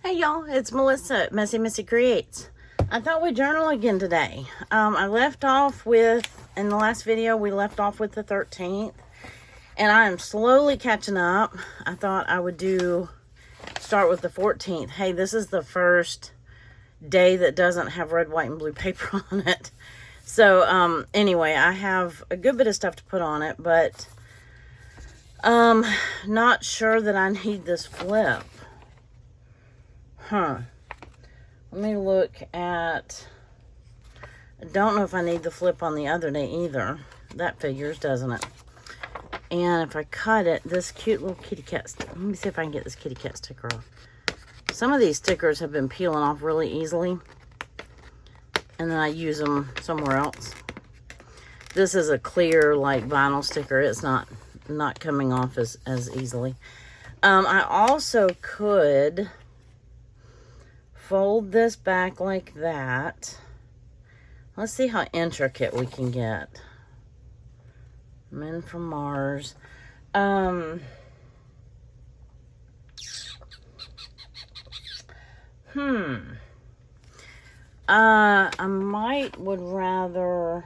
Hey y'all, it's Melissa at Messy Missy Creates. I thought we'd journal again today. I left off with, in the last video, we left off with the 13th. And I am slowly catching up. I thought I would start with the 14th. Hey, this is the first day that doesn't have red, white, and blue paper on it. So, anyway, I have a good bit of stuff to put on it, but not sure that I need this flip. Let me look at, I don't know if I need the flip on the other day either. That figures, doesn't it? And if I cut it, this cute little kitty cat, let me see if I can get this kitty cat sticker off. Some of these stickers have been peeling off really easily, and then I use them somewhere else. This is a clear, like, vinyl sticker. It's not coming off as easily. I also could fold this back like that. Let's see how intricate we can get. Men from Mars. I would rather,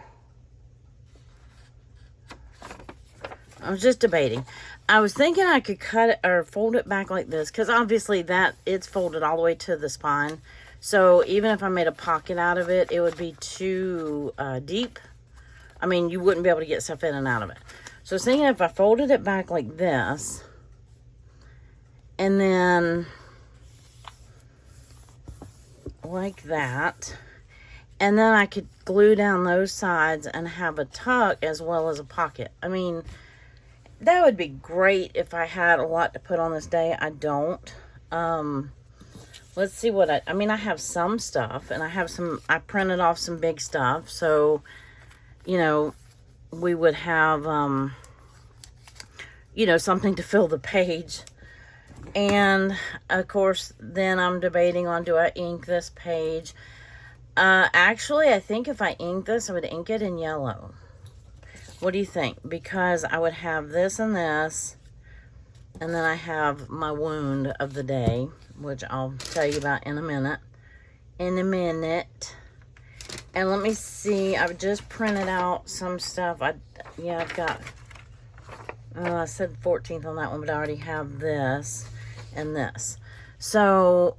I was just debating. I was thinking I could cut it or fold it back like this, because obviously it's folded all the way to the spine. So even if I made a pocket out of it, it would be too deep. I mean, you wouldn't be able to get stuff in and out of it. So I was thinking if I folded it back like this, and then like that, and then I could glue down those sides and have a tuck as well as a pocket. I mean, that would be great if I had a lot to put on this day. I don't. Let's see what I mean, I have some stuff, and I printed off some big stuff. So, you know, we would have, you know, something to fill the page. And, of course, then I'm debating on, do I ink this page? Actually, I think if I ink this, I would ink it in yellow. What do you think? Because I would have this and this, and then I have my wound of the day, which I'll tell you about in a minute. And let me see, I've just printed out some stuff. I've got, I said 14th on that one, but I already have this and this. So,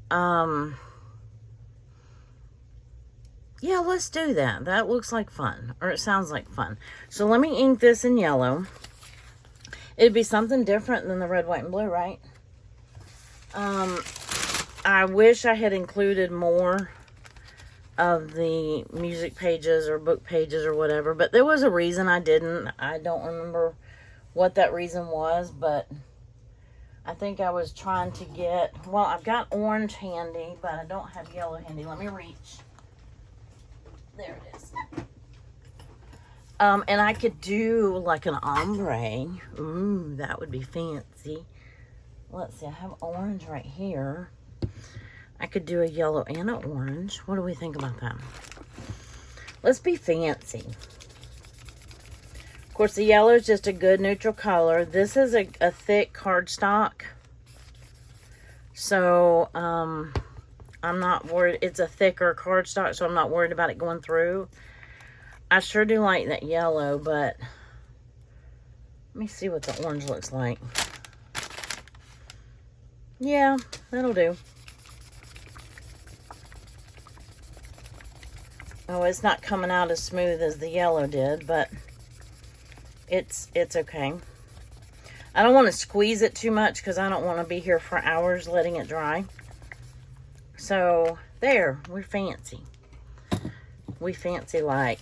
yeah, let's do that. That looks like fun, or it sounds like fun. So let me ink this in yellow. It'd be something different than the red, white, and blue, right? I wish I had included more of the music pages or book pages or whatever, but there was a reason I didn't. I don't remember what that reason was, but I think I was trying to get, well, I've got orange handy, but I don't have yellow handy. Let me reach. There it is. And I could do like an ombre. Ooh, that would be fancy. Let's see, I have orange right here. I could do a yellow and an orange. What do we think about that? Let's be fancy. Of course, the yellow is just a good neutral color. This is a thick cardstock. So, I'm not worried. It's a thicker cardstock, so I'm not worried about it going through. I sure do like that yellow, but let me see what the orange looks like. Yeah, that'll do. Oh, it's not coming out as smooth as the yellow did, but it's okay. I don't want to squeeze it too much because I don't want to be here for hours letting it dry. So, there, we're fancy. We fancy like,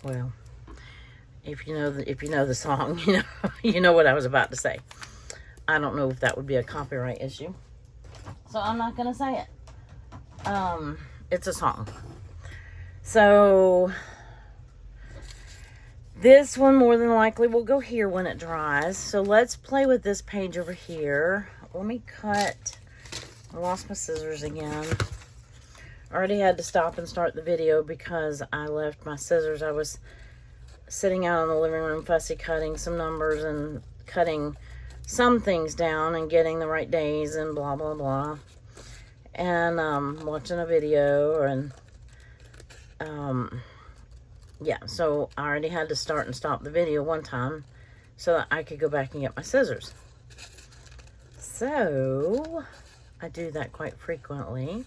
well, if you know the song, you know what I was about to say. I don't know if that would be a copyright issue, so I'm not gonna say it. It's a song. So this one more than likely will go here when it dries. So let's play with this page over here. Let me cut. I lost my scissors again. I already had to stop and start the video because I left my scissors. I was sitting out in the living room fussy cutting some numbers and cutting some things down and getting the right days and blah, blah, blah. And watching a video and yeah, so I already had to start and stop the video one time so that I could go back and get my scissors. So I do that quite frequently.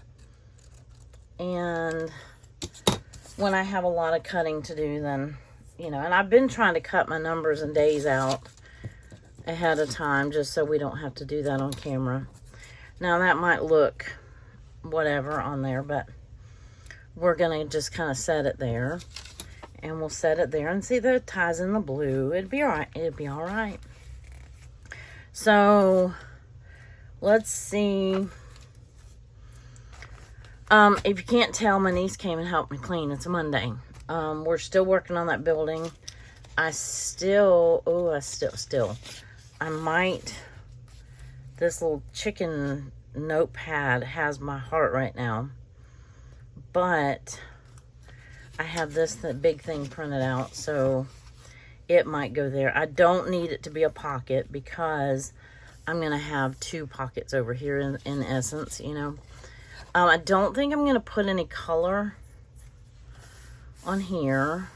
And when I have a lot of cutting to do, then, you know, and I've been trying to cut my numbers and days out ahead of time just so we don't have to do that on camera. Now that might look whatever on there, but we're gonna just kind of set it there, and we'll set it there and see that it ties in the blue. It'd be all right. It'd be all right. So let's see. If you can't tell, my niece came and helped me clean. It's a Monday. We're still working on that building. I might, this little chicken notepad has my heart right now, but I have this big thing printed out, so it might go there. I don't need it to be a pocket because I'm going to have 2 pockets over here in essence, you know. I don't think I'm going to put any color on here.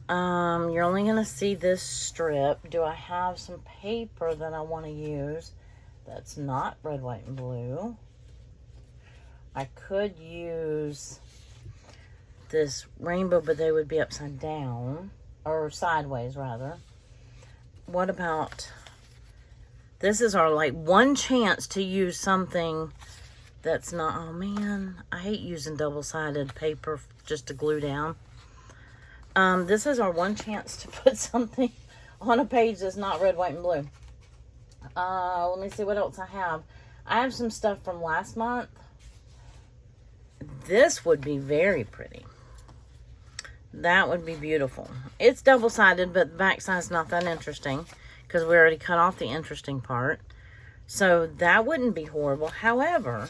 You're only going to see this strip. Do I have some paper that I want to use that's not red, white, and blue? I could use this rainbow, but they would be upside down, or sideways rather. What about, this is our like one chance to use something that's not, oh man, I hate using double-sided paper just to glue down. This is our one chance to put something on a page that's not red, white, and blue. Let me see what else I have. I have some stuff from last month. This would be very pretty. That would be beautiful. It's double-sided, but the back side's not that interesting because we already cut off the interesting part. So that wouldn't be horrible. However,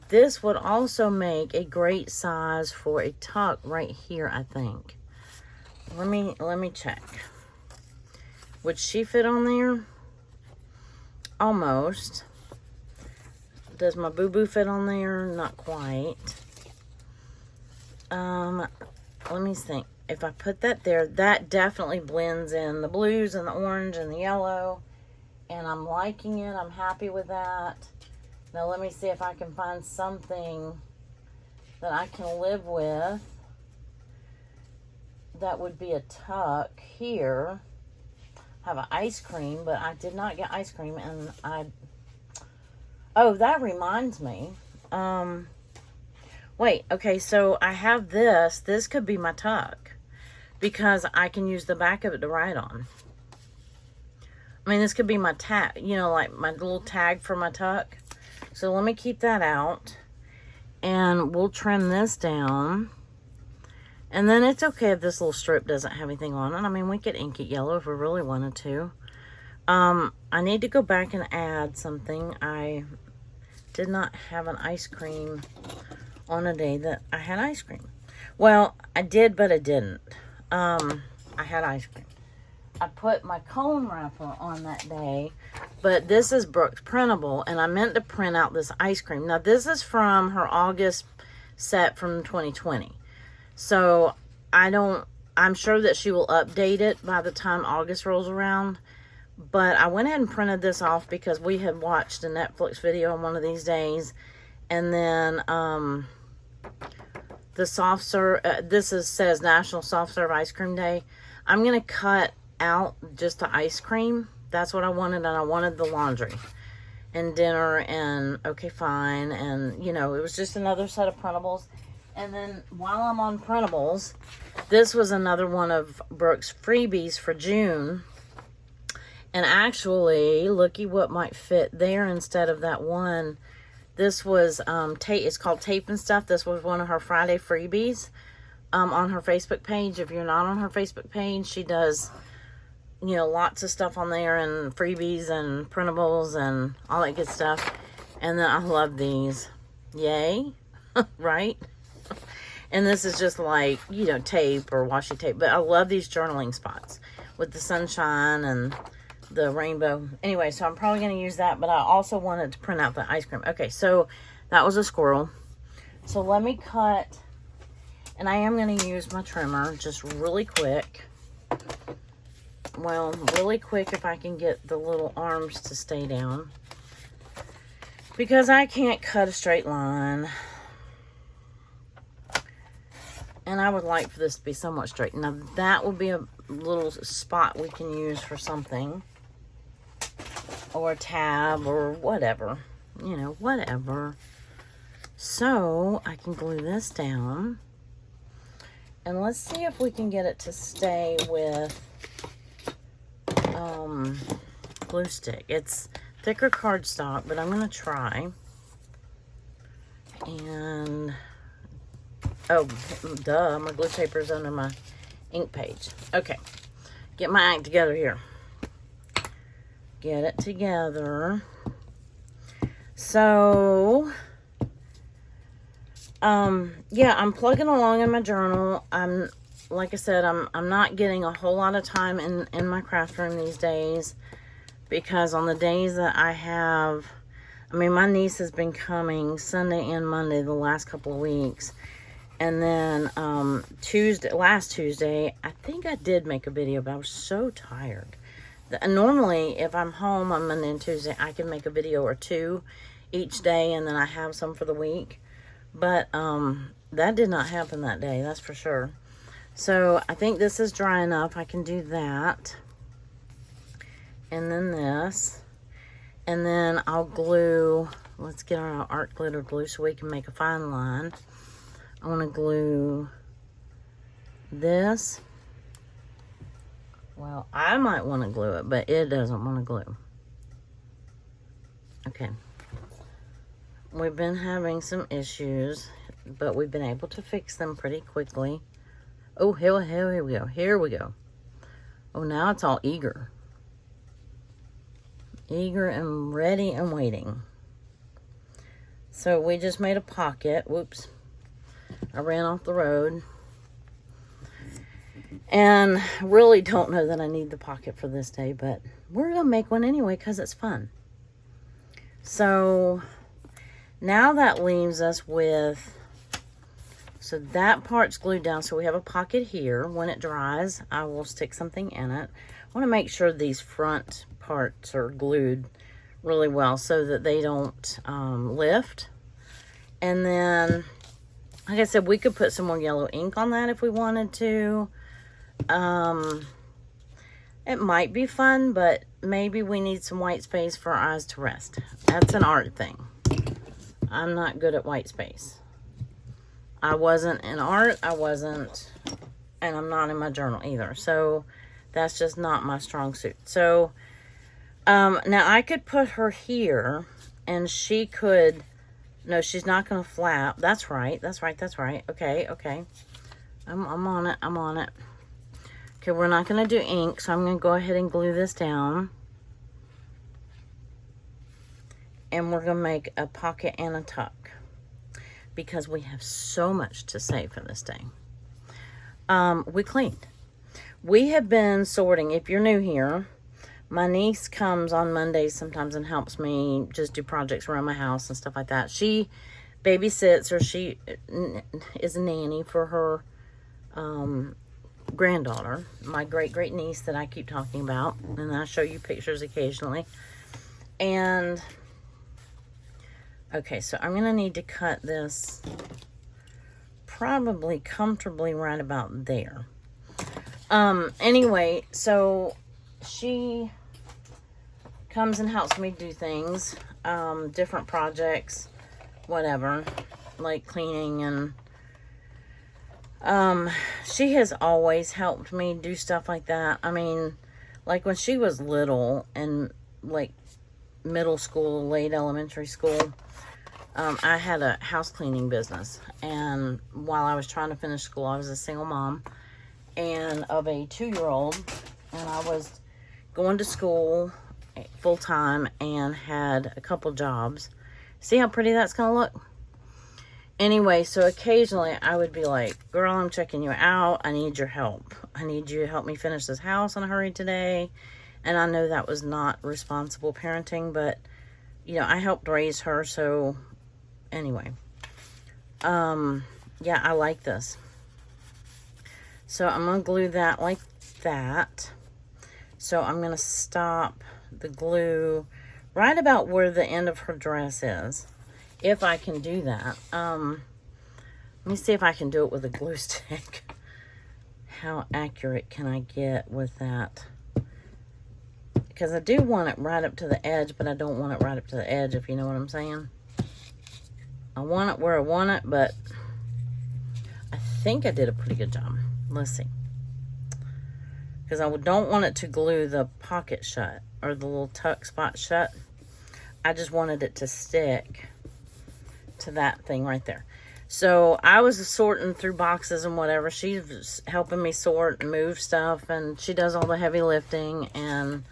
this would also make a great size for a tuck right here, I think. Let me check. Would she fit on there? Almost. Does my boo-boo fit on there? Not quite. Let me think. If I put that there, that definitely blends in the blues and the orange and the yellow. And I'm liking it. I'm happy with that. Now let me see if I can find something that I can live with. That would be a tuck here. Have an ice cream, but I did not get ice cream, and oh, that reminds me. Wait, okay, so I have this. This could be my tuck because I can use the back of it to write on. I mean, this could be my tag, you know, like my little tag for my tuck. So let me keep that out, and we'll trim this down. And then it's okay if this little strip doesn't have anything on it. I mean, we could ink it yellow if we really wanted to. I need to go back and add something. I did not have an ice cream on a day that I had ice cream. Well, I did, but I didn't. I had ice cream. I put my cone wrapper on that day, but this is Brooke's printable, and I meant to print out this ice cream. Now, this is from her August set from 2020. So, I'm sure that she will update it by the time August rolls around. But I went ahead and printed this off because we had watched a Netflix video on one of these days. And then, the soft serve, says National Soft Serve Ice Cream Day. I'm going to cut out just the ice cream. That's what I wanted, and I wanted the laundry and dinner and okay fine, and you know, it was just another set of printables. And then while I'm on printables, this was another one of Brooke's freebies for June, and actually looky what might fit there instead of that one. This was tape. It's called Tape and Stuff. This was one of her Friday freebies on her Facebook page. If you're not on her Facebook page, she does, you know, lots of stuff on there, and freebies and printables and all that good stuff. And then I love these. Yay. Right? And this is just like, you know, tape or washi tape. But I love these journaling spots with the sunshine and the rainbow. Anyway, so I'm probably going to use that, but I also wanted to print out the ice cream. Okay, so that was a squirrel. So let me cut, and I am going to use my trimmer just really quick. Well, really quick if I can get the little arms to stay down, because I can't cut a straight line. And I would like for this to be somewhat straight. Now, that would be a little spot we can use for something. Or a tab or whatever. You know, whatever. So, I can glue this down. And let's see if we can get it to stay with glue stick. It's thicker cardstock, but I'm going to try. And... oh, duh, my glue paper is under my ink page. Okay, get my act together here. Get it together. So, yeah, I'm plugging along in my journal. Like I said, I'm not getting a whole lot of time in my craft room these days, because on the days that I have, I mean, my niece has been coming Sunday and Monday the last couple of weeks. And then last Tuesday, I think I did make a video, but I was so tired. Normally, if I'm home on Monday and Tuesday, I can make a video or two each day, and then I have some for the week. But that did not happen that day, that's for sure. So I think this is dry enough. I can do that. And then this. And then I'll glue, let's get our art glitter glue so we can make a fine line. I want to glue this. Well, I might want to glue it, but it doesn't want to glue. Okay. We've been having some issues, but we've been able to fix them pretty quickly. Oh, here we go. Here we go. Oh, now it's all eager. Eager and ready and waiting. So we just made a pocket. Whoops. I ran off the road. And really don't know that I need the pocket for this day, but we're going to make one anyway because it's fun. So now that leaves us with, so that part's glued down. So we have a pocket here. When it dries, I will stick something in it. I want to make sure these front parts are glued really well so that they don't lift. And then, like I said, we could put some more yellow ink on that if we wanted to. It might be fun, but maybe we need some white space for our eyes to rest. That's an art thing. I'm not good at white space. I wasn't in art, and I'm not in my journal either. So that's just not my strong suit. So now I could put her here, and she could, no, she's not going to flap. That's right. Okay. I'm on it. Okay, we're not going to do ink, so I'm going to go ahead and glue this down. And we're going to make a pocket and a tuck, because we have so much to say for this day. We cleaned. We have been sorting. If you're new here, my niece comes on Mondays sometimes and helps me just do projects around my house and stuff like that. She babysits, or she is a nanny for her granddaughter, my great niece that I keep talking about, and I show you pictures occasionally. And okay, so I'm gonna need to cut this probably comfortably right about there. Anyway, so she comes and helps me do things, different projects, whatever, like cleaning, and she has always helped me do stuff like that. I mean, like when she was little and like middle school, late elementary school, I had a house cleaning business, and while I was trying to finish school, I was a single mom and of a 2-year-old, and I was going to school full-time and had a couple jobs. See how pretty that's gonna look? Anyway, so occasionally I would be like, girl, I'm checking you out. I need your help. I need you to help me finish this house in a hurry today. And I know that was not responsible parenting, but, you know, I helped raise her. So anyway, yeah, I like this. So I'm going to glue that like that. So I'm going to stop the glue right about where the end of her dress is. If I can do that. Let me see if I can do it with a glue stick. How accurate can I get with that? Because I do want it right up to the edge, but I don't want it right up to the edge, if you know what I'm saying. I want it where I want it, but I think I did a pretty good job. Let's see. Because I don't want it to glue the pocket shut, or the little tuck spot shut. I just wanted it to stick to that thing right there. So I was sorting through boxes and whatever. She's helping me sort and move stuff, and she does all the heavy lifting, and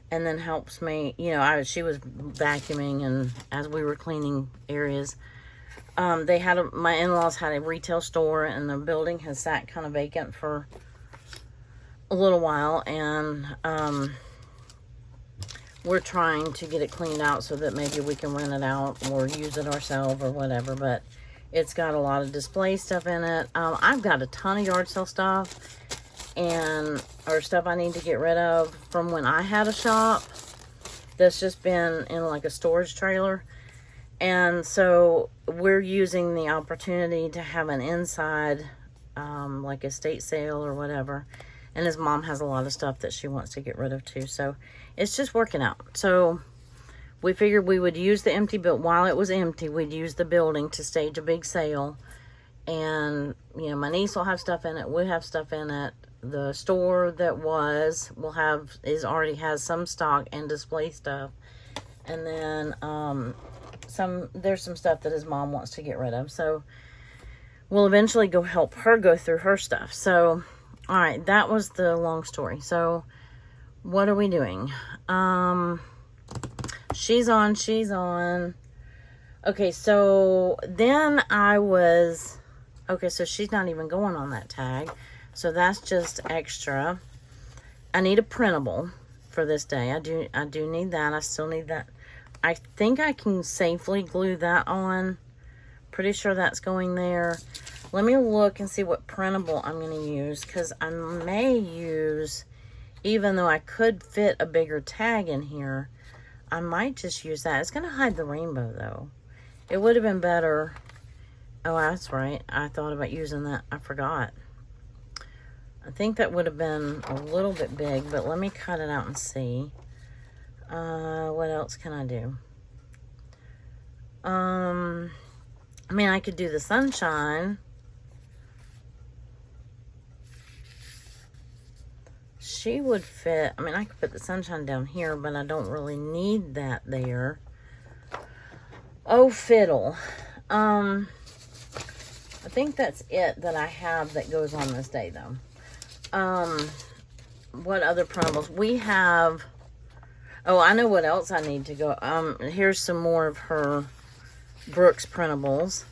then helps me, you know, she was vacuuming, and as we were cleaning areas, they had my in-laws had a retail store, and the building has sat kind of vacant for a little while, and we're trying to get it cleaned out so that maybe we can rent it out or use it ourselves or whatever. But it's got a lot of display stuff in it. I've got a ton of yard sale stuff or stuff I need to get rid of from when I had a shop that's just been in like a storage trailer. And so we're using the opportunity to have an inside like estate sale or whatever. And his mom has a lot of stuff that she wants to get rid of too. So it's just working out. So we figured we would use the empty, but while it was empty, we'd use the building to stage a big sale. And, you know, my niece will have stuff in it. We have stuff in it. The store that already has some stock and display stuff. And then there's some stuff that his mom wants to get rid of. So we'll eventually go help her go through her stuff. So, all right, that was the long story. So what are we doing? She's on. Okay, so then so she's not even going on that tag. So that's just extra. I need a printable for this day. I do need that. I still need that. I think I can safely glue that on. Pretty sure that's going there. Let me look and see what printable I'm going to use, because I may use, even though I could fit a bigger tag in here, I might just use that. It's going to hide the rainbow, though. It would have been better. Oh, that's right. I thought about using that. I forgot. I think that would have been a little bit big, but let me cut it out and see. What else can I do? I mean, I could do the sunshine. She would fit. I mean, I could put the sunshine down here, but I don't really need that there. Oh, fiddle. I think that's it that I have that goes on this day, though. What other printables? We have... Oh, I know what else I need to go. Here's some more of her Brooke's printables.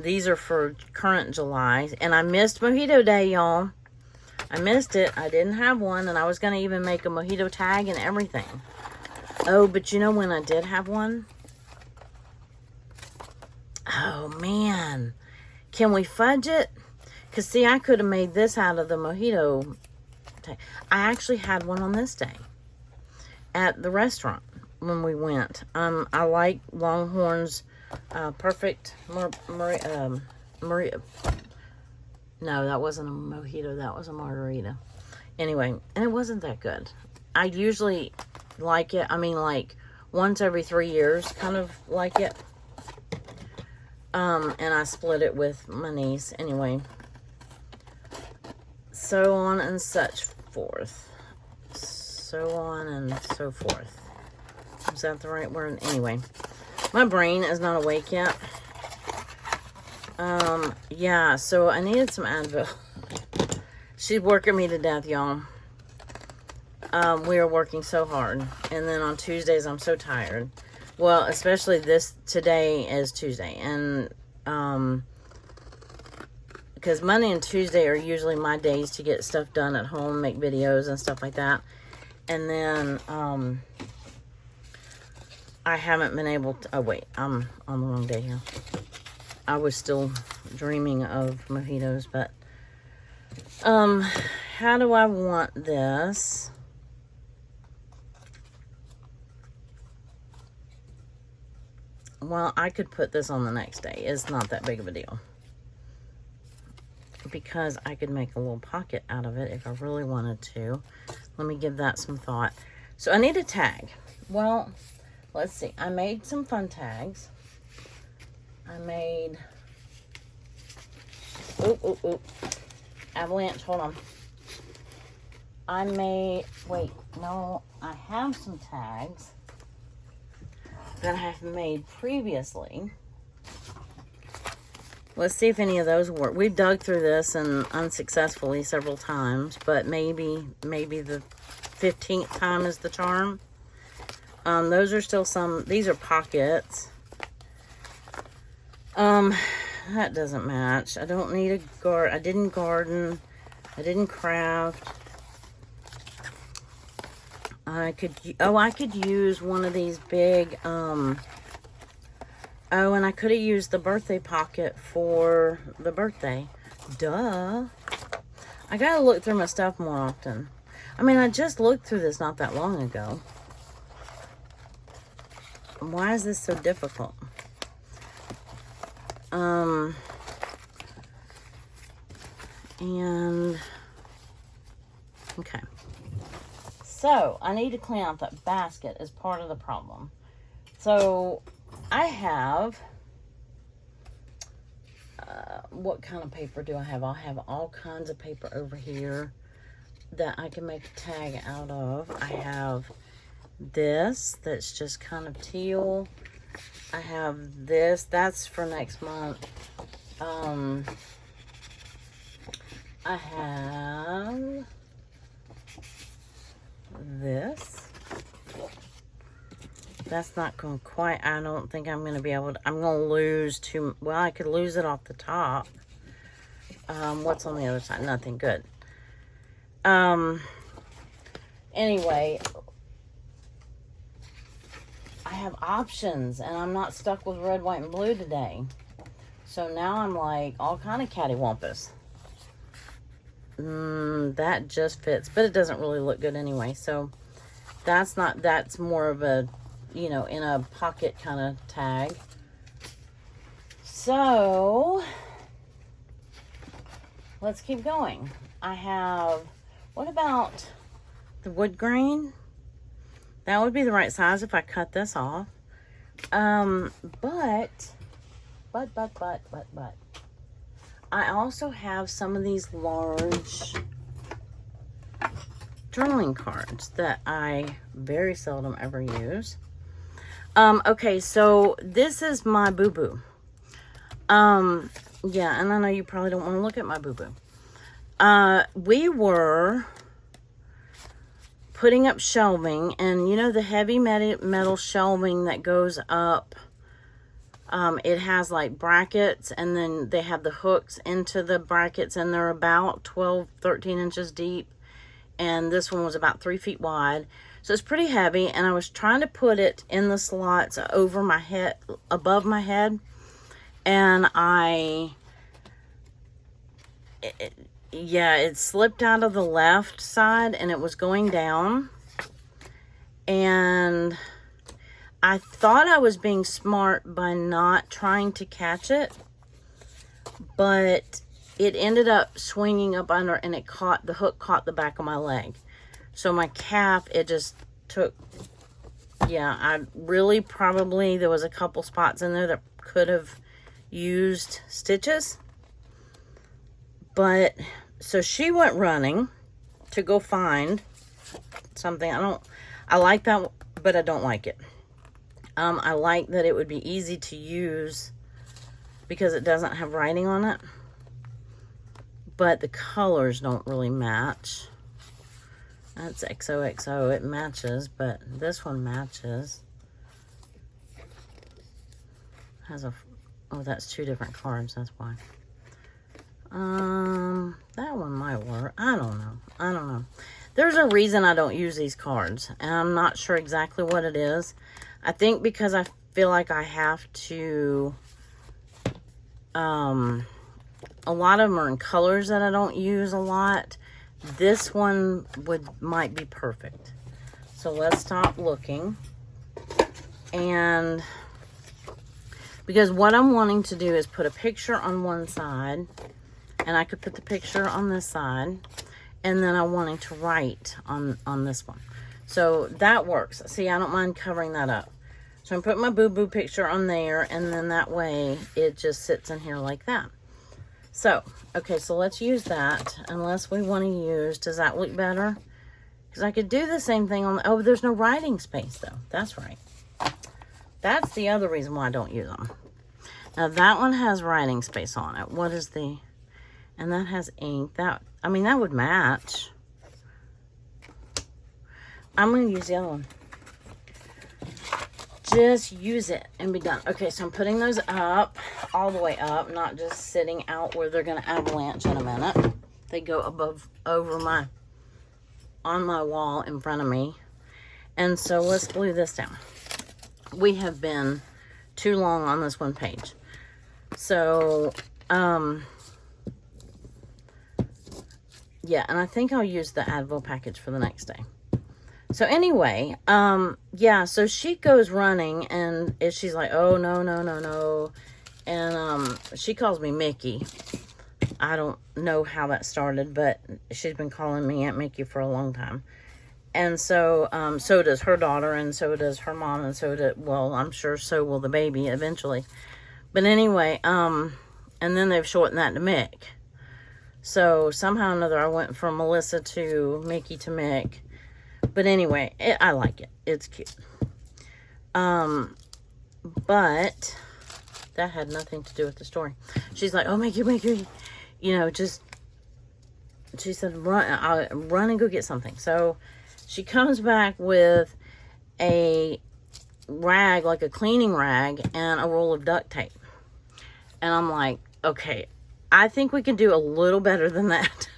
These are for current July. And I missed Mojito Day, y'all. I missed it. I didn't have one, and I was going to even make a mojito tag and everything. Oh, but you know when I did have one? Oh, man. Can we fudge it? Because, see, I could have made this out of the mojito tag. I actually had one on this day at the restaurant when we went. I like Longhorn's Perfect Maria. No, that wasn't a mojito. That was a margarita. Anyway, and it wasn't that good. I usually like it. I mean, like, once every 3 years, kind of like it. And I split it with my niece. Anyway. So on and such forth. So on and so forth. Is that the right word? Anyway. My brain is not awake yet. Yeah, so I needed some Advil. She's working me to death, y'all. We are working so hard. And then on Tuesdays, I'm so tired. Well, especially today is Tuesday. And, because Monday and Tuesday are usually my days to get stuff done at home, make videos and stuff like that. And then, I haven't been able to, oh wait, I'm on the wrong day here. I was still dreaming of mojitos, but, how do I want this? Well, I could put this on the next day. It's not that big of a deal. Because I could make a little pocket out of it if I really wanted to. Let me give that some thought. So I need a tag. Well, let's see. I made some fun tags. I made... Oop. Avalanche, hold on. I made... Wait, no. I have some tags that I have made previously. Let's see if any of those work. We've dug through this and unsuccessfully several times, but maybe the 15th time is the charm. Those are still some, these are pockets. That doesn't match. I don't need a I didn't garden. I didn't craft. I could use one of these big, oh, and I could have used the birthday pocket for the birthday. Duh. I gotta look through my stuff more often. I mean, I just looked through this not that long ago. Why is this so difficult? And, okay. So, I need to clean out that basket as part of the problem. So, I have, what kind of paper do I have? I have all kinds of paper over here that I can make a tag out of. I have this that's just kind of teal. I have this, that's for next month. I have this. That's not going to quite, I don't think I'm going to be able to, I'm going to lose too, well, I could lose it off the top. What's on the other side? Nothing. Good. Anyway, I have options, and I'm not stuck with red, white, and blue today. So now I'm like all kind of cattywampus. That just fits, but it doesn't really look good anyway. So that's more of a, you know, in a pocket kind of tag. So let's keep going. I have, what about the wood grain? That would be the right size if I cut this off. But I also have some of these large journaling cards that I very seldom ever use. Okay, so this is my boo-boo. Yeah, and I know you probably don't want to look at my boo-boo. We were putting up shelving, and you know the heavy metal shelving that goes up, it has like brackets, and then they have the hooks into the brackets, and they're about 13 inches deep, and this one was about 3 feet wide, so it's pretty heavy. And I was trying to put it in the slots over my head, above my head, and it slipped out of the left side, and it was going down, and I thought I was being smart by not trying to catch it, but it ended up swinging up under, and the hook caught the back of my leg. So my calf, it just took, there was a couple spots in there that could have used stitches. But, so she went running to go find something. I like that, but I don't like it. I like that it would be easy to use because it doesn't have writing on it. But the colors don't really match. That's XOXO, it matches, but this one matches. has a, oh, that's 2 different cards, that's why. That one might work. I don't know. There's a reason I don't use these cards, and I'm not sure exactly what it is. I think because I feel like I have to, a lot of them are in colors that I don't use a lot. This one might be perfect. So let's stop looking. And because what I'm wanting to do is put a picture on one side, and I could put the picture on this side, and then I'm wanting to write on this one. So that works. See, I don't mind covering that up. So I'm putting my boo-boo picture on there, and then that way it just sits in here like that. So, okay, so let's use that, unless we want to use, does that look better? Because I could do the same thing on, oh, there's no writing space, though. That's right. That's the other reason why I don't use them. Now, that one has writing space on it. What is the, and that has ink. That, I mean, that would match. I'm going to use the other one. Just use it and be done. Okay, so I'm putting those up, all the way up, not just sitting out where they're going to avalanche in a minute. They go above, over my, on my wall in front of me. And so let's glue this down. We have been too long on this one page. So, yeah, and I think I'll use the Advil package for the next day. So anyway, yeah, so she goes running, and she's like, oh, no. And she calls me Mickey. I don't know how that started, but she's been calling me Aunt Mickey for a long time. And so, so does her daughter, and so does her mom, and so did, well, I'm sure so will the baby eventually. But anyway, and then they've shortened that to Mick. So somehow or another, I went from Melissa to Mickey to Mick. But anyway, I like it. It's cute. But that had nothing to do with the story. She's like, oh, Mickey, you know, just, she said, run and go get something. So she comes back with a rag, like a cleaning rag, and a roll of duct tape. And I'm like, okay, I think we can do a little better than that.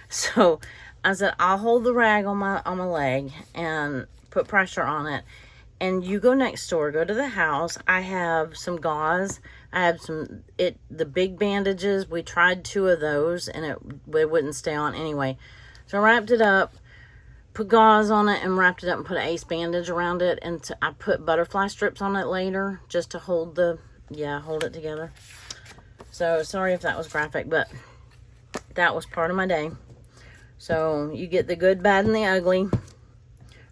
So I said, I'll hold the rag on my leg and put pressure on it. And you go next door, go to the house. I have some gauze. I have the big bandages. We tried 2 of those, and it wouldn't stay on anyway. So I wrapped it up, put gauze on it, and wrapped it up and put an ace bandage around it. And I put butterfly strips on it later just to hold hold it together. So sorry if that was graphic, but that was part of my day. So you get the good, bad, and the ugly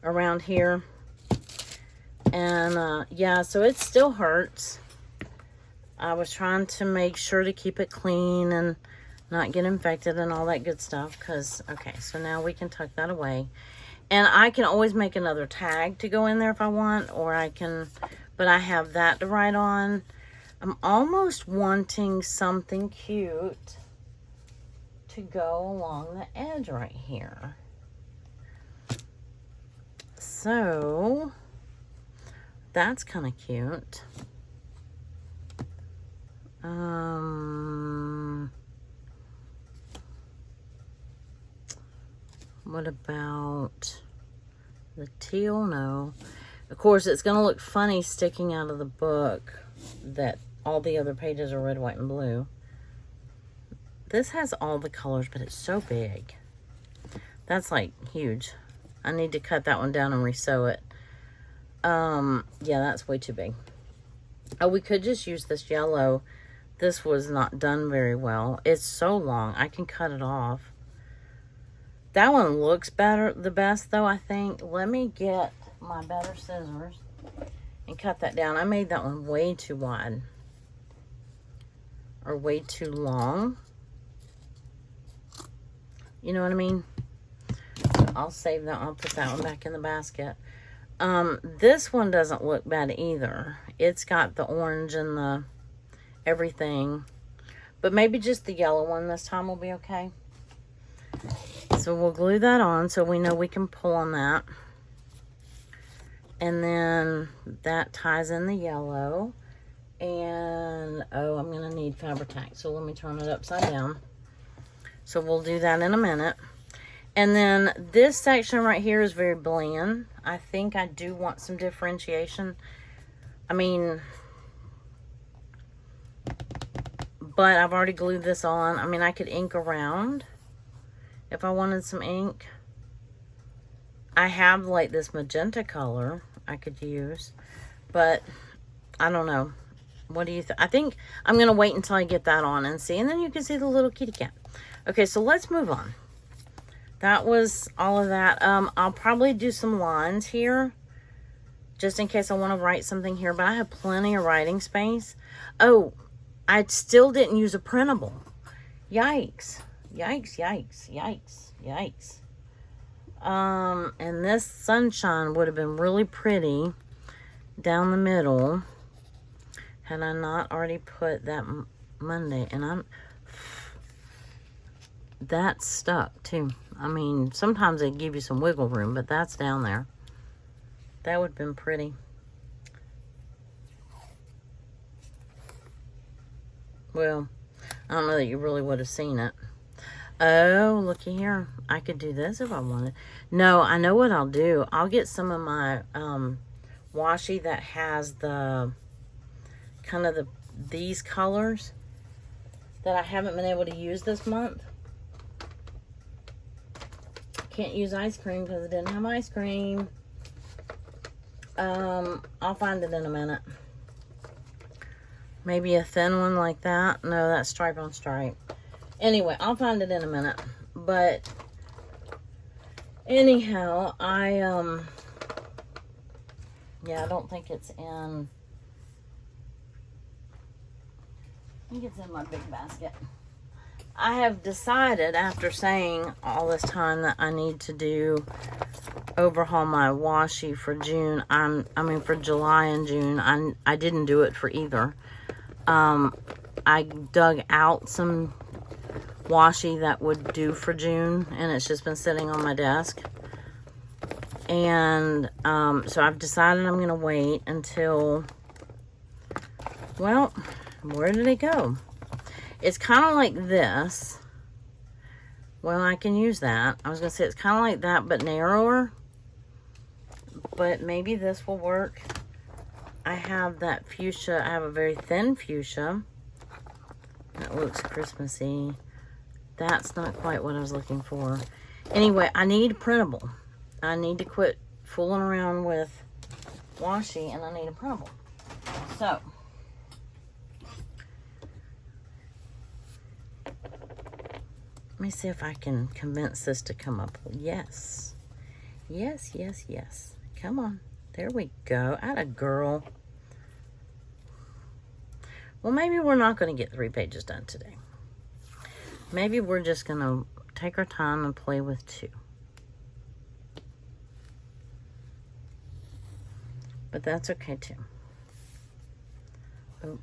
around here. And yeah, so it still hurts. I was trying to make sure to keep it clean and not get infected and all that good stuff. Because, okay, so now we can tuck that away. And I can always make another tag to go in there if I want. Or I can, but I have that to write on. I'm almost wanting something cute to go along the edge right here. So that's kind of cute. What about the teal? No. Of course, it's going to look funny sticking out of the book that all the other pages are red, white, and blue. This has all the colors, but it's so big. That's like huge. I need to cut that one down and resew it. Yeah, that's way too big. Oh, we could just use this yellow. This was not done very well. It's so long. I can cut it off. That one looks better, the best though, I think. Let me get my better scissors and cut that down. I made that one way too wide. Or way too long. You know what I mean? So I'll save that. I'll put that one back in the basket. This one doesn't look bad either. It's got the orange and the everything. But maybe just the yellow one this time will be okay. So we'll glue that on so we know we can pull on that. And then that ties in the yellow. And, oh, I'm going to need Fabri-Tac. So let me turn it upside down. So we'll do that in a minute. And then this section right here is very bland. I think I do want some differentiation. I mean, but I've already glued this on. I mean, I could ink around if I wanted some ink. I have like this magenta color I could use, but I don't know. What do you think? I think I'm going to wait until I get that on and see. And then you can see the little kitty cat. Okay, so let's move on. That was all of that. I'll probably do some lines here, just in case I want to write something here. But I have plenty of writing space. Oh, I still didn't use a printable. Yikes. Yikes, yikes, yikes, yikes. And this sunshine would have been really pretty down the middle had I not already put that Monday. And that's stuck too. I mean, sometimes they give you some wiggle room, but that's down there. That would have been pretty. Well, I don't know that you really would have seen it. Oh, looky here. I could do this if I wanted. No, I know what I'll do. I'll get some of my washi that has the kind of these colors that I haven't been able to use this month. Can't use ice cream because I didn't have ice cream. I'll find it in a minute. Maybe a thin one like that. No, that's stripe on stripe. Anyway, I'll find it in a minute. But anyhow, yeah, I don't think it's in. I think it's in my big basket. I have decided after saying all this time that I need to overhaul my washi for June. I mean for July and June. I didn't do it for either. I dug out some washi that would do for June, and it's just been sitting on my desk. And so I've decided I'm going to wait until, well, where did it go? It's kind of like this. Well, I can use that. I was going to say it's kind of like that, but narrower. But maybe this will work. I have that fuchsia. I have a very thin fuchsia. That looks Christmassy. That's not quite what I was looking for. Anyway, I need printable. I need to quit fooling around with washi, and I need a printable. So, let me see if I can convince this to come up. Yes. Yes, yes, yes. Come on. There we go. Atta girl. Well, maybe we're not going to get 3 pages done today. Maybe we're just going to take our time and play with 2. But that's okay too. Oh,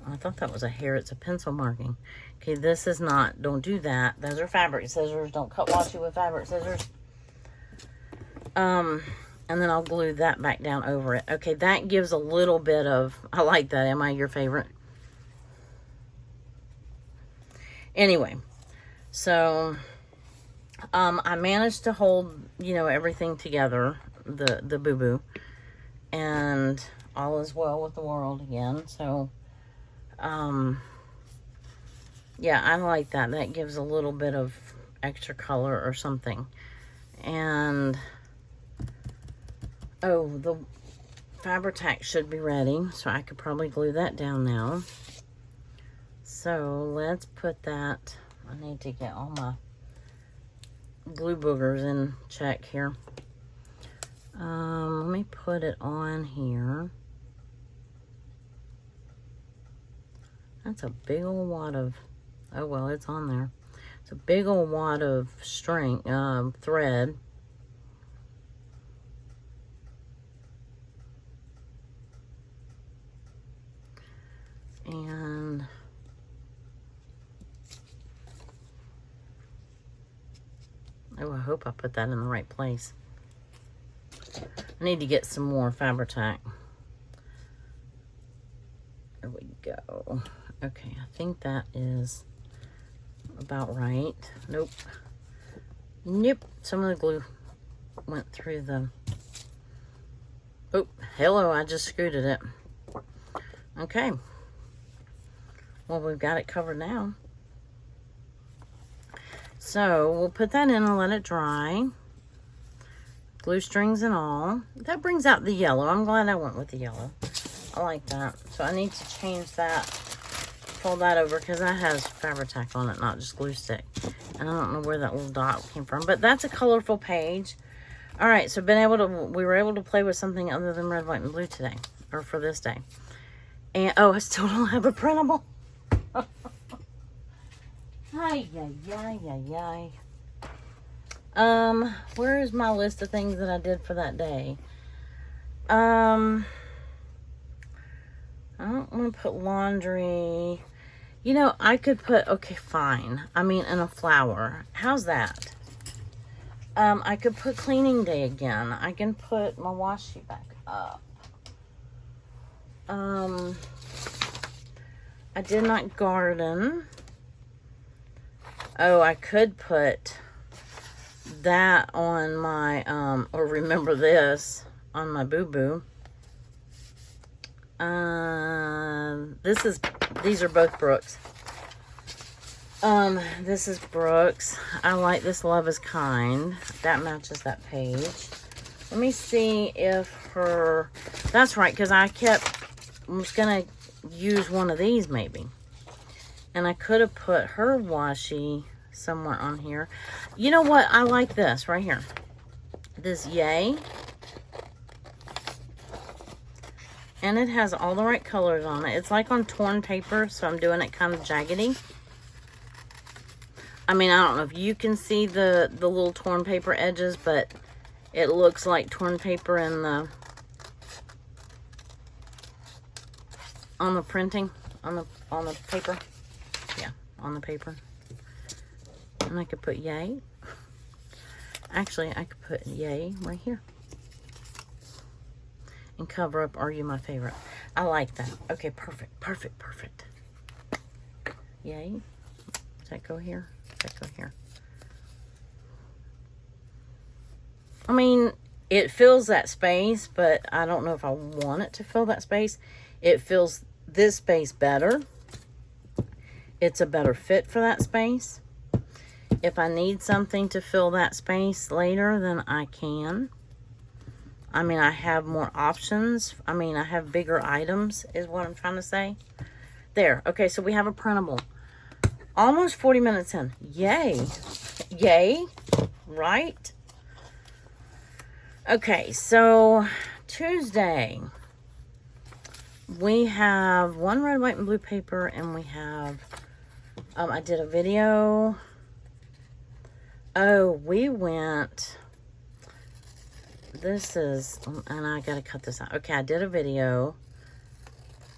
I thought that was a hair. It's a pencil marking. Okay, this is not. Don't do that. Those are fabric scissors. Don't cut washi with fabric scissors. And then I'll glue that back down over it. Okay, that gives a little bit of, I like that. Am I your favorite? Anyway, so I managed to hold, you know, everything together, the boo-boo, and all is well with the world again. So, yeah, I like that. That gives a little bit of extra color or something. And oh, the Fabri-Tac should be ready, so I could probably glue that down now. So let's put that. I need to get all my glue boogers in check here. Let me put it on here. That's a big old wad of, oh well, it's on there. It's a big old wad of string, thread. And oh, I hope I put that in the right place. I need to get some more Fabri-Tac. There we go. Okay, I think that is about right. Nope. Nope. Some of the glue went through the... Oh, hello, I just scooted it. Okay. Well, we've got it covered now. So, we'll put that in and let it dry. Glue strings and all. That brings out the yellow. I'm glad I went with the yellow. I like that. So, I need to change that. Fold that over because that has Fabri-Tac on it, not just glue stick. And I don't know where that little dot came from. But that's a colorful page. Alright, so we were able to play with something other than red, white, and blue today. Or for this day. And, oh, I still don't have a printable. Ay, ay, ay, ay, ay. Where is my list of things that I did for that day? I don't want to put laundry. You know, I could put, okay, fine. I mean, in a flower. How's that? I could put cleaning day again. I can put my washi back up. I did not garden. Oh, I could put that on my, or remember this, on my boo-boo. These are both Brooke's. This is Brooke's. I like this Love is Kind. That matches that page. Let me see if her, that's right, because I was going to use one of these maybe. And I could have put her washi somewhere on here. You know what? I like this right here. This Yay. And it has all the right colors on it. It's like on torn paper, so I'm doing it kind of jaggedy. I mean, I don't know if you can see the little torn paper edges, but it looks like torn paper in on the printing, on the paper. Yeah, on the paper. And I could put Yay. Actually, I could put Yay right here. And cover up Are You My Favorite. I like that. Okay, perfect, perfect, perfect. Yay. Does that go here? Does that go here? I mean, it fills that space, but I don't know if I want it to fill that space. It fills this space better. It's a better fit for that space. If I need something to fill that space later, then I can. I mean, I have more options. I mean, I have bigger items, is what I'm trying to say. There. Okay, so we have a printable. Almost 40 minutes in. Yay. Yay. Right? Okay, so Tuesday. We have one red, white, and blue paper, and we have, I did a video. Oh, we went... This is, and I gotta cut this out. Okay, I did a video,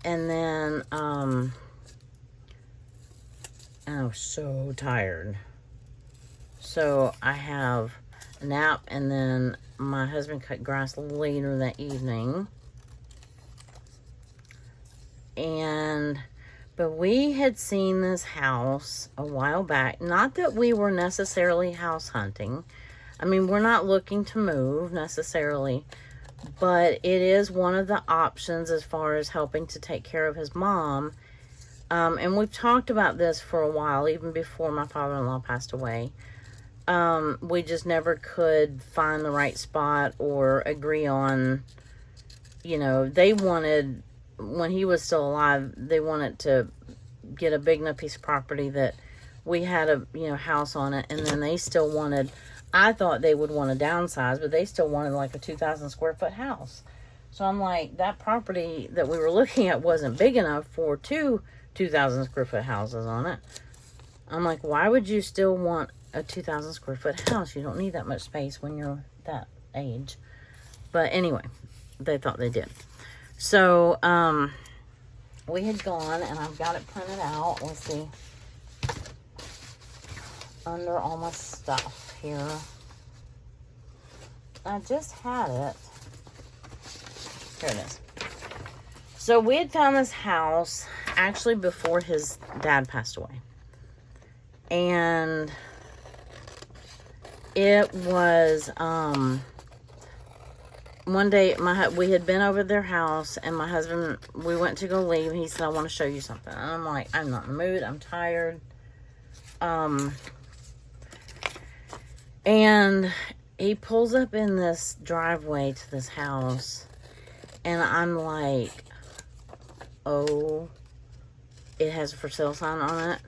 and then, I was so tired. So I have a nap, and then my husband cut grass later that evening. But we had seen this house a while back. Not that we were necessarily house hunting. I mean, we're not looking to move necessarily, but it is one of the options as far as helping to take care of his mom. And we've talked about this for a while, even before my father-in-law passed away. We just never could find the right spot or agree on, you know, they wanted, when he was still alive, they wanted to get a big enough piece of property that we had a, you know, house on it, and then they still wanted... I thought they would want to downsize, but they still wanted like a 2,000 square foot house. So I'm like, that property that we were looking at wasn't big enough for 2,000 square foot houses on it. I'm like, why would you still want a 2,000 square foot house? You don't need that much space when you're that age. But anyway, they thought they did. So, we had gone, and I've got it printed out. Let's see. Under all my stuff here. I just had it. Here it is. So we had found this house actually before his dad passed away. And it was, one day we had been over their house, and my husband, we went to go leave, and he said, I want to show you something. And I'm like, I'm not in the mood, I'm tired. And he pulls up in this driveway to this house, and I'm like, oh, it has a for sale sign on it.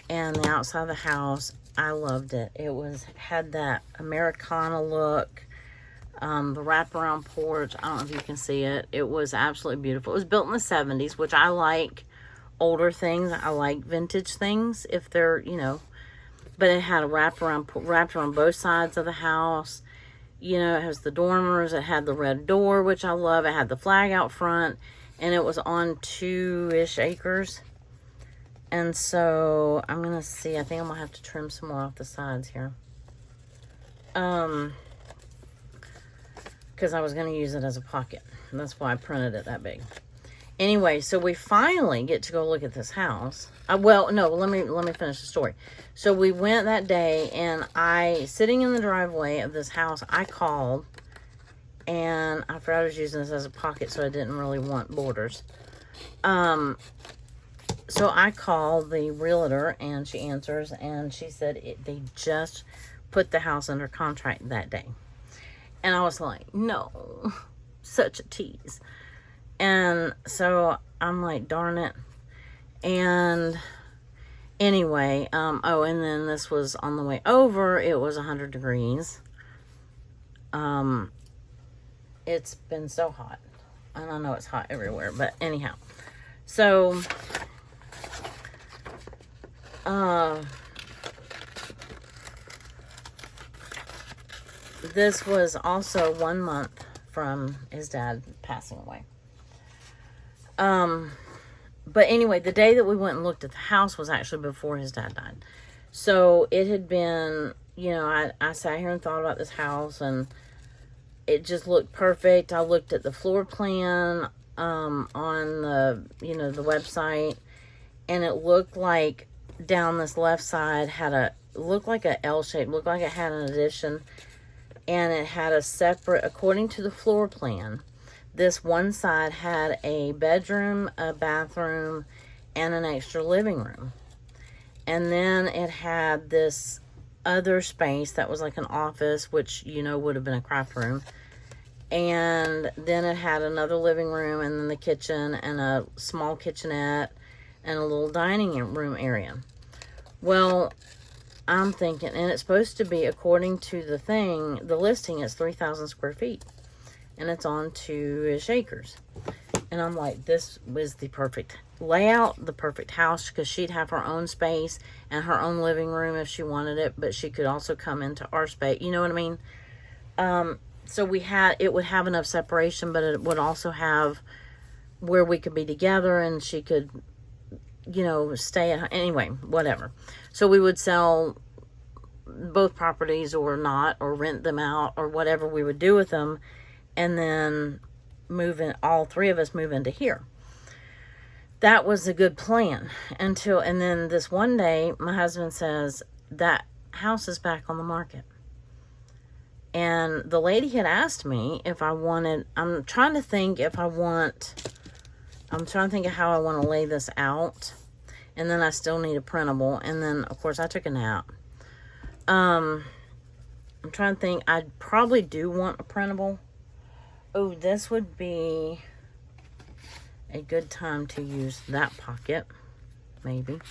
And the outside of the house, I loved it. It had that Americana look. The wraparound porch, I don't know if you can see it. It was absolutely beautiful. It was built in the 70s, which I like older things. I like vintage things if they're, you know. But it had a wrapped around both sides of the house. You know, it has the dormers. It had the red door, which I love. It had the flag out front. And it was on 2-ish acres. And so, I'm going to see. I think I'm going to have to trim some more off the sides here. Because I was going to use it as a pocket. And that's why I printed it that big. Anyway, so we finally get to go look at this house. Well, no, let me finish the story. So we went that day, and sitting in the driveway of this house, I called, and I forgot I was using this as a pocket, so I didn't really want borders. So I called the realtor, and she answers, and she said they just put the house under contract that day. And I was like, no, such a tease. And so I'm like, darn it. And anyway, oh, and then this was on the way over. It was 100 degrees. It's been so hot. And I know it's hot everywhere, but anyhow. So, this was also 1 month from his dad passing away. But anyway, the day that we went and looked at the house was actually before his dad died. So it had been, you know, I sat here and thought about this house, and it just looked perfect. I looked at the floor plan, on the, you know, the website, and it looked like down this left side looked like a L shape, looked like it had an addition, and it had a separate, according to the floor plan, this one side had a bedroom, a bathroom, and an extra living room. And then it had this other space that was like an office, which, you know, would have been a craft room. And then it had another living room, and then the kitchen, and a small kitchenette, and a little dining room area. Well, I'm thinking, and it's supposed to be, according to the listing, it's 3,000 square feet. And it's on 2-ish acres. And I'm like, this was the perfect layout, the perfect house, because she'd have her own space and her own living room if she wanted it, but she could also come into our space. You know what I mean? So it would have enough separation, but it would also have where we could be together, and she could, you know, stay at, anyway, whatever. So we would sell both properties or not, or rent them out, or whatever we would do with them. And then all three of us move into here. That was a good plan and then this one day, my husband says, that house is back on the market. And the lady had asked me if I wanted, I'm trying to think of how I want to lay this out. And then I still need a printable. And then, of course, I took a nap. I'm trying to think, I probably do want a printable. Oh, this would be a good time to use that pocket. Maybe.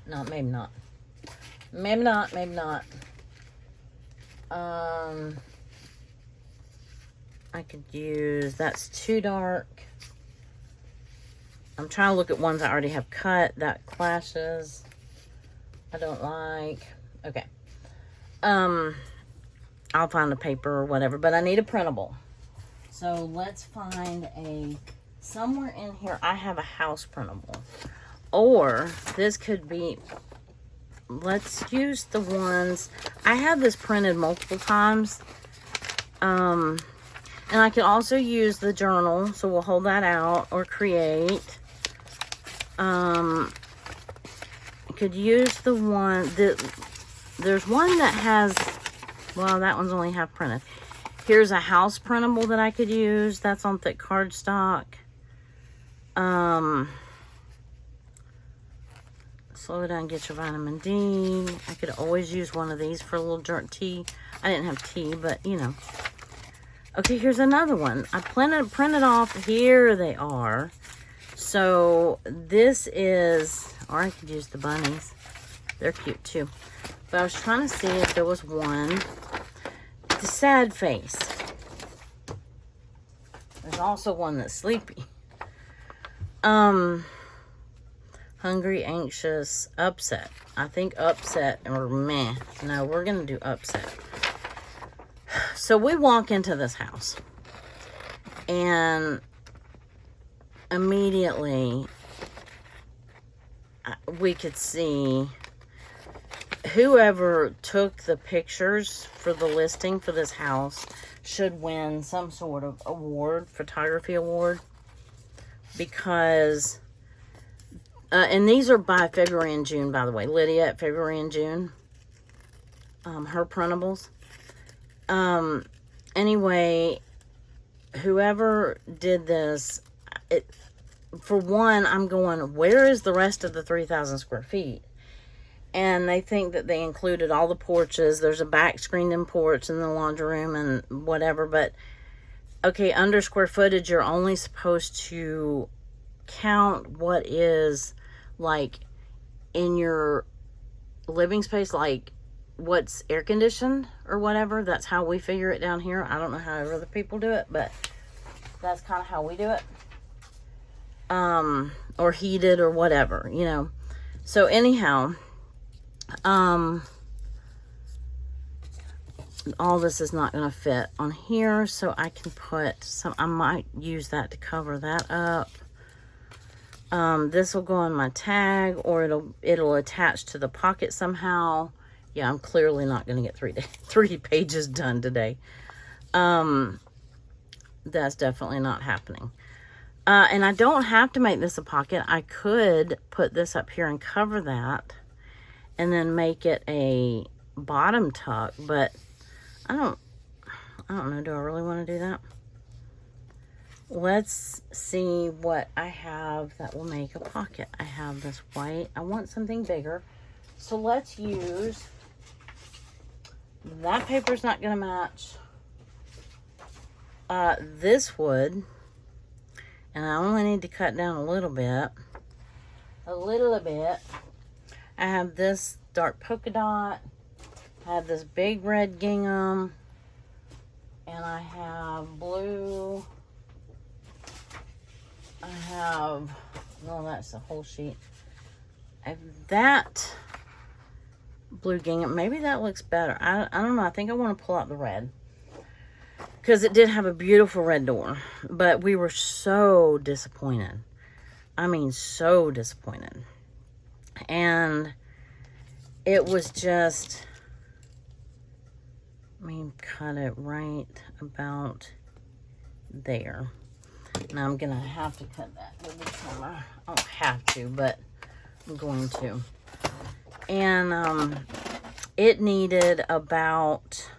No, maybe not. Maybe not, maybe not. I could use, that's too dark. I'm trying to look at ones I already have cut. That clashes. I don't like. Okay. I'll find a paper or whatever, but I need a printable. So let's find somewhere in here, I have a house printable. Or this could be, let's use the ones, I have this printed multiple times. And I could also use the journal, so we'll hold that out, or create. I could use the one that, there's one that has, well, that one's only half printed. Here's a house printable that I could use. That's on thick cardstock. Slow it down, get your vitamin D. I could always use one of these for a little tea. I didn't have tea, but you know. Okay, here's another one. I printed off. Here they are. So this is, or I could use the bunnies. They're cute too. But I was trying to see if there was one. The sad face. There's also one that's sleepy. Hungry, anxious, upset. I think upset or meh. No, we're going to do upset. So we walk into this house. And immediately we could see whoever took the pictures for the listing for this house should win some sort of award, photography award, because and these are by February and June, by the way. Lydia at February and June, her printables. Anyway, whoever did this, for one, I'm going, where is the rest of the 3,000 square feet? And they think that they included all the porches. There's a back screened-in porch in the laundry room and whatever. But, okay, under square footage, you're only supposed to count what is, like, in your living space, like, what's air conditioned or whatever. That's how we figure it down here. I don't know how other people do it, but that's kind of how we do it. Or heated or whatever, you know. So, anyhow, all this is not going to fit on here, so I can put some, I might use that to cover that up. This will go on my tag, or it'll attach to the pocket somehow. Yeah, I'm clearly not going to get 3 pages done today. That's definitely not happening. And I don't have to make this a pocket. I could put this up here and cover that, and then make it a bottom tuck, but I don't know. Do I really want to do that? Let's see what I have that will make a pocket. I have this white. I want something bigger. So let's use, that paper's not going to match this wood. And I only need to cut down a little bit. I have this dark polka dot. I have this big red gingham. And I have blue. I have, no, that's the whole sheet. I have that blue gingham. Maybe that looks better. I don't know. I think I want to pull out the red, because it did have a beautiful red door. But we were so disappointed. I mean, so disappointed. And it was just, let me cut it right about there. Now I'm going to have to cut that with the trimmer. I don't have to, but I'm going to. And it needed about,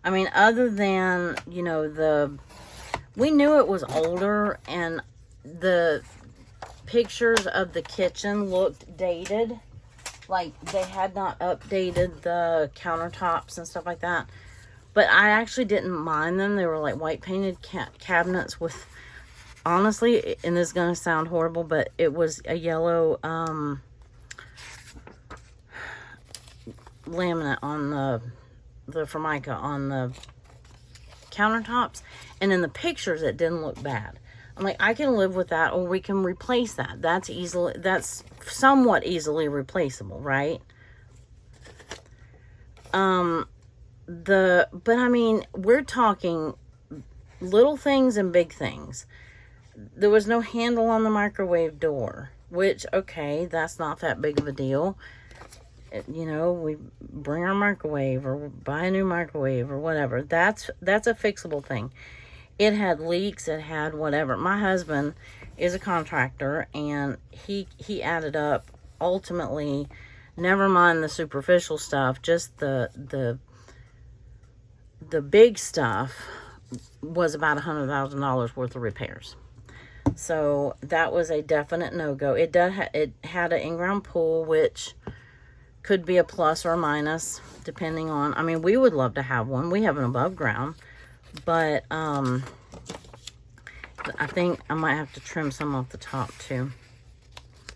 I mean, other than, you know, we knew it was older, and the pictures of the kitchen looked dated. Like, they had not updated the countertops and stuff like that. But I actually didn't mind them. They were like white painted cabinets with, honestly, and this is going to sound horrible, but it was a yellow laminate on the Formica on the countertops. And in the pictures, it didn't look bad. I'm like, I can live with that, or we can replace that. That's somewhat easily replaceable, right? But I mean, we're talking little things and big things. There was no handle on the microwave door, which, okay, that's not that big of a deal. You know, we bring our microwave or buy a new microwave or whatever. That's a fixable thing. it had leaks, it had whatever. My husband is a contractor, and he added up, ultimately, never mind the superficial stuff, just the big stuff was about $100,000 worth of repairs. So that was a definite no-go. It had an in-ground pool, which could be a plus or a minus, depending on, I mean, we would love to have one. We have an above ground, but I think I might have to trim some off the top too.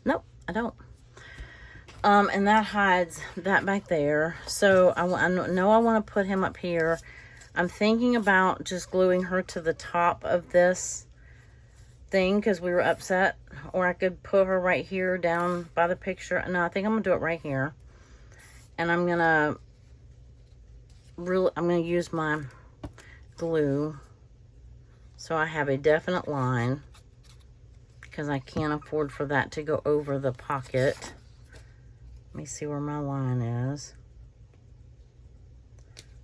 Nope, I don't. And that hides that back there. So I know I want to put him up here. I'm thinking about just gluing her to the top of this thing because we were upset. Or I could put her right here down by the picture. No, I think I'm going to do it right here. And I'm going to use my glue so I have a definite line, because I can't afford for that to go over the pocket. Let me see where my line is.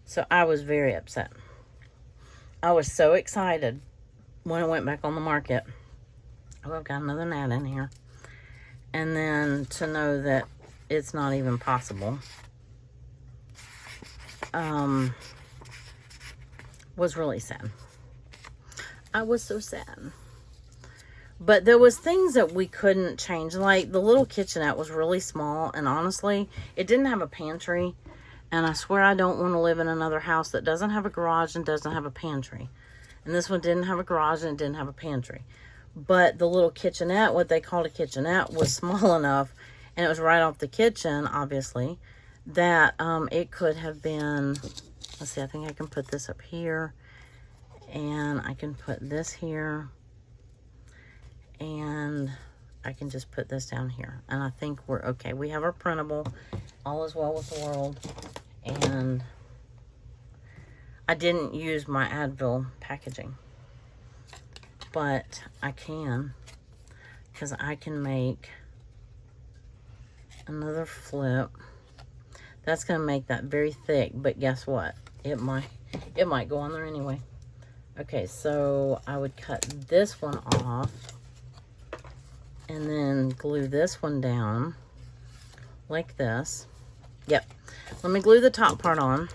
So I was very upset. I was so excited when it went back on the market. Oh, I've got another gnat in here. And then to know that it's not even possible was really sad. I was so sad. But there was things that we couldn't change. Like the little kitchenette was really small, and honestly, it didn't have a pantry. And I swear I don't want to live in another house that doesn't have a garage and doesn't have a pantry. And this one didn't have a garage and it didn't have a pantry. But the little kitchenette, what they called a kitchenette, was small enough, and it was right off the kitchen, obviously, that it could have been, let's see, I think I can put this up here, and I can put this here, and I can just put this down here. And I think we're okay. We have our printable. All is well with the world. And I didn't use my Advil packaging, but I can, because I can make another flip. That's going to make that very thick, but guess what? It might go on there anyway. Okay, so I would cut this one off and then glue this one down like this. Yep. Let me glue the top part on.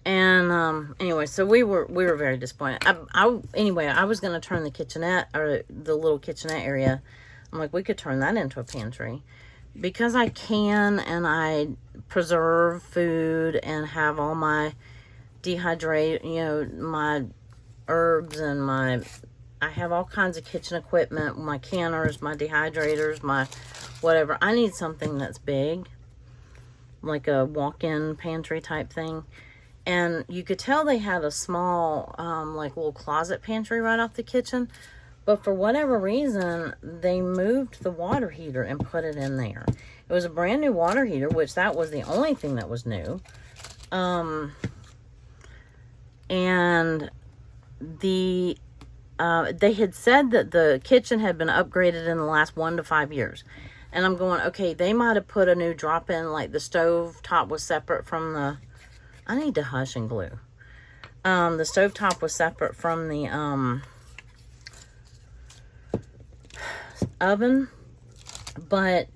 And anyway, so we were very disappointed. Anyway, I was going to turn the kitchenette, or the little kitchenette area, I'm like, we could turn that into a pantry. Because I can, and I preserve food and have all my my herbs and I have all kinds of kitchen equipment, my canners, my dehydrators, my whatever. I need something that's big, like a walk-in pantry type thing. And you could tell they had a small, like little closet pantry right off the kitchen. But for whatever reason, they moved the water heater and put it in there. It was a brand new water heater, which that was the only thing that was new. And they had said that the kitchen had been upgraded in the last 1 to 5 years. And I'm going, okay, they might have put a new drop-in, like the stove top was separate from the... I need to hush and glue. The stove top was separate from the oven, but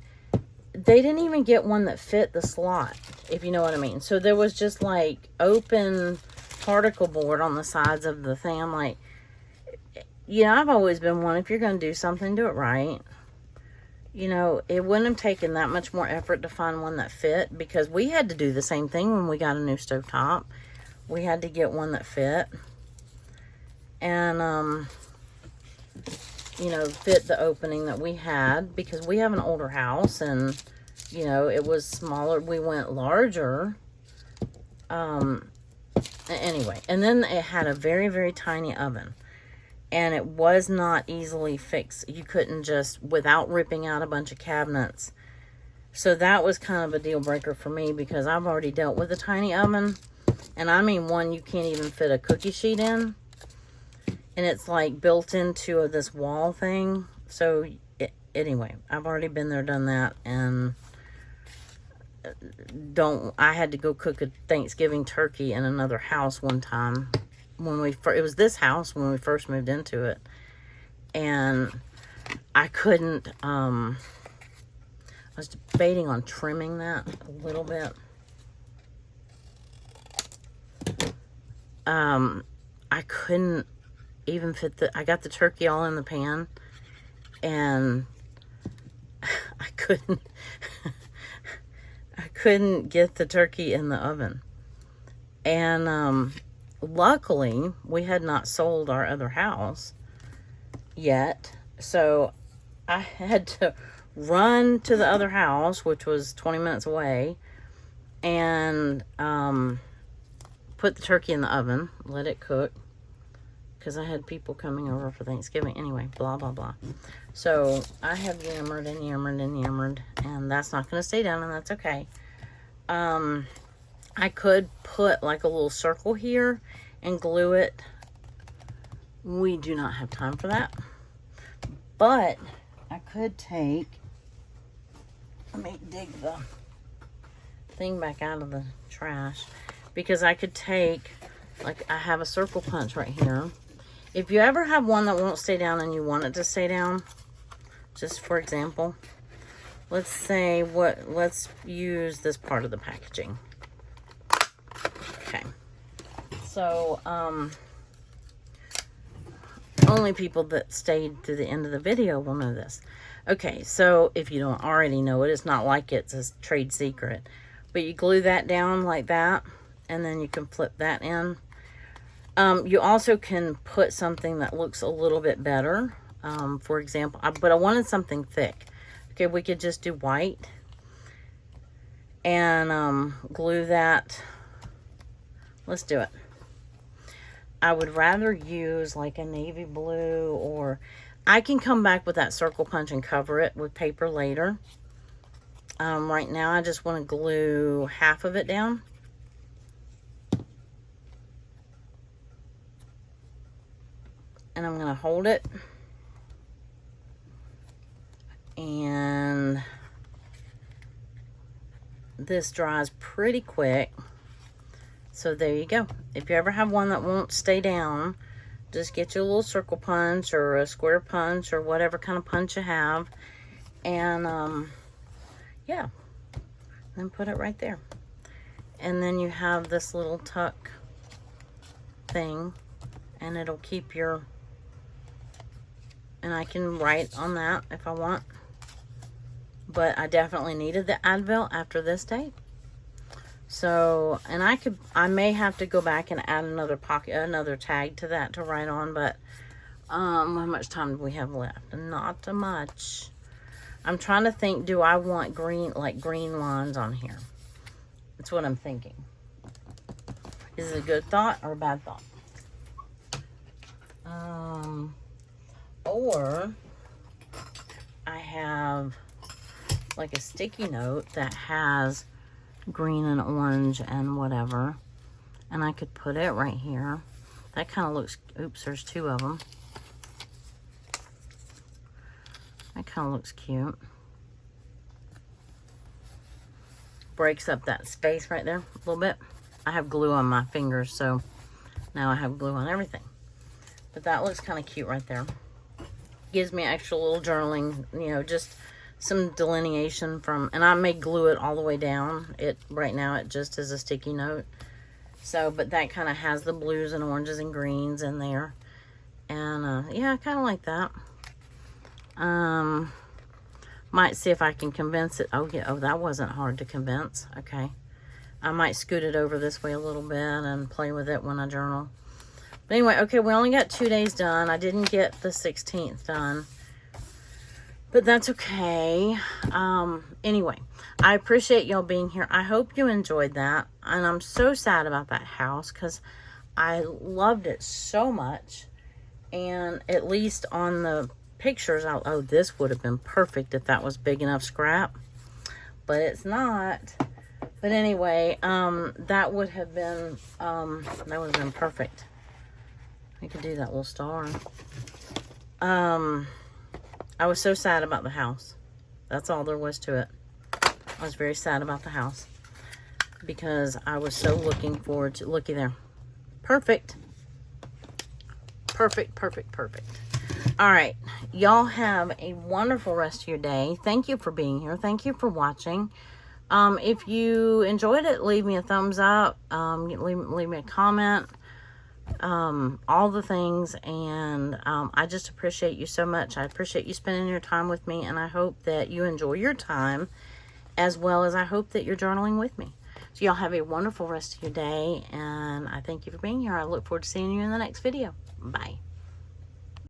they didn't even get one that fit the slot, if you know what I mean. So there was just like open particle board on the sides of the thing. I'm like, yeah, I've always been one, if you're going to do something, do it right. You know, it wouldn't have taken that much more effort to find one that fit, because we had to do the same thing when we got a new stove top. We had to get one that fit. And, you know, fit the opening that we had, because we have an older house and, you know, it was smaller. We went larger. Anyway, and then it had a very, very tiny oven. And it was not easily fixed. You couldn't just, without ripping out a bunch of cabinets. So that was kind of a deal breaker for me, because I've already dealt with a tiny oven. And I mean one you can't even fit a cookie sheet in. And it's like built into this wall thing. So anyway, I've already been there, done that. And I had to go cook a Thanksgiving turkey in another house one time. when it was this house when we first moved into it, and I couldn't, I was debating on trimming that a little bit. I couldn't even fit I got the turkey all in the pan, and I couldn't, I couldn't get the turkey in the oven. And, luckily, we had not sold our other house yet, so I had to run to the other house, which was 20 minutes away, and put the turkey in the oven, let it cook, because I had people coming over for Thanksgiving. Anyway, blah, blah, blah. So I have yammered and yammered and yammered, and that's not going to stay down, and that's okay. I could put like a little circle here and glue it. We do not have time for that. But I could take, let me dig the thing back out of the trash, because I could take, like, I have a circle punch right here. If you ever have one that won't stay down and you want it to stay down, just for example, let's say let's use this part of the packaging. Okay. So, only people that stayed to the end of the video will know this. Okay, so if you don't already know it, it's not like it's a trade secret. But you glue that down like that, and then you can flip that in. You also can put something that looks a little bit better. For example, but I wanted something thick. Okay, we could just do white and glue that. Let's do it. I would rather use like a navy blue, or I can come back with that circle punch and cover it with paper later. Right now I just want to glue half of it down. And I'm going to hold it. And this dries pretty quick. So there you go. If you ever have one that won't stay down, just get you a little circle punch or a square punch or whatever kind of punch you have. And yeah, then put it right there. And then you have this little tuck thing, and it'll keep your, and I can write on that if I want. But I definitely needed the Advil after this day. So, and I may have to go back and add another pocket, another tag to that to write on, but how much time do we have left? Not too much. I'm trying to think, do I want green, like green lines on here? That's what I'm thinking. Is it a good thought or a bad thought? Or I have like a sticky note that has green and orange and whatever, and I could put it right here. That kind of looks, oops, there's two of them. That kind of looks cute. Breaks up that space right there a little bit. I have glue on my fingers, so now I have glue on everything. But that looks kind of cute right there. Gives me extra little journaling, you know, just some delineation from, and I may glue it all the way down. Right now it just is a sticky note. So, but that kind of has the blues and oranges and greens in there. And yeah, I kind of like that. Might see if I can convince it. Oh yeah, oh, that wasn't hard to convince. Okay. I might scoot it over this way a little bit and play with it when I journal. But anyway, okay, we only got 2 days done. I didn't get the 16th done, but that's okay. Anyway, I appreciate y'all being here. I hope you enjoyed that. And I'm so sad about that house because I loved it so much. And at least on the pictures, oh, this would have been perfect if that was big enough scrap, but it's not. But anyway, that would have been perfect. I could do that little star. I was so sad about the house. That's all there was to it. I was very sad about the house because I was so looking forward to, looky there. Perfect. perfect, perfect, perfect. All right, y'all have a wonderful rest of your day. Thank you for being here. Thank you for watching. If you enjoyed it, leave me a thumbs up. Leave me a comment. All the things, and I just appreciate you so much. I appreciate you spending your time with me, and I hope that you enjoy your time, as well as I hope that you're journaling with me. So y'all have a wonderful rest of your day, and I thank you for being here. I look forward to seeing you in the next video. Bye.